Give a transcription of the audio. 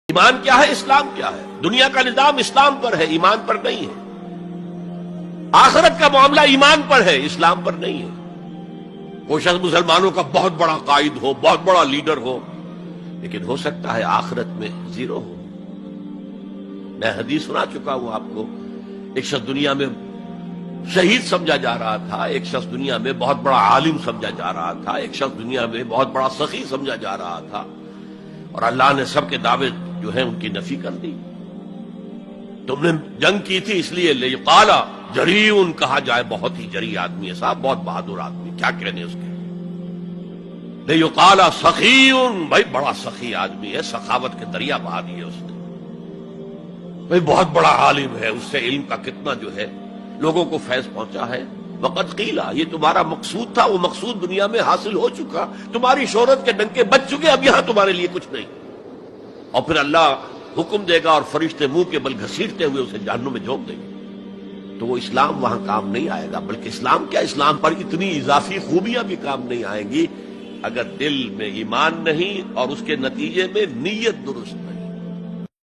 ایمان کیا ہے، اسلام کیا ہے؟ دنیا کا نظام اسلام پر ہے، ایمان پر نہیں ہے۔ آخرت کا معاملہ ایمان پر ہے، اسلام پر نہیں ہے۔ کوئی شخص مسلمانوں کا بہت بڑا قائد ہو، بہت بڑا لیڈر ہو، لیکن ہو سکتا ہے آخرت میں زیرو ہو۔ میں حدیث سنا چکا ہوں آپ کو، ایک شخص دنیا میں شہید سمجھا جا رہا تھا، ایک شخص دنیا میں بہت بڑا عالم سمجھا جا رہا تھا، ایک شخص دنیا میں بہت بڑا سخی سمجھا جا رہا تھا، اور اللہ نے سب کے دعوے جو ہیں ان کی نفی کر دی۔ تم نے جنگ کی تھی اس لیے لیقال جریء کہا جائے، بہت ہی جری آدمی ہے صاحب، بہت بہادر آدمی، کیا کہنے اس کے۔ لیقال سخی، بھائی بڑا سخی آدمی ہے، سخاوت کے دریا بہا دیے اس نے۔ بھائی بہت بڑا عالم ہے، اس سے علم کا کتنا جو ہے لوگوں کو فیض پہنچا ہے۔ وقت قیلا، یہ تمہارا مقصود تھا، وہ مقصود دنیا میں حاصل ہو چکا، تمہاری شہرت کے ڈنکے بج چکے، اب یہاں تمہارے لیے کچھ نہیں۔ اور پھر اللہ حکم دے گا اور فرشتے منہ کے بل گھسیٹتے ہوئے اسے جہنم میں جھونک دیں گے۔ تو وہ اسلام وہاں کام نہیں آئے گا، بلکہ اسلام کیا، اسلام پر اتنی اضافی خوبیاں بھی کام نہیں آئیں گی اگر دل میں ایمان نہیں اور اس کے نتیجے میں نیت درست نہیں۔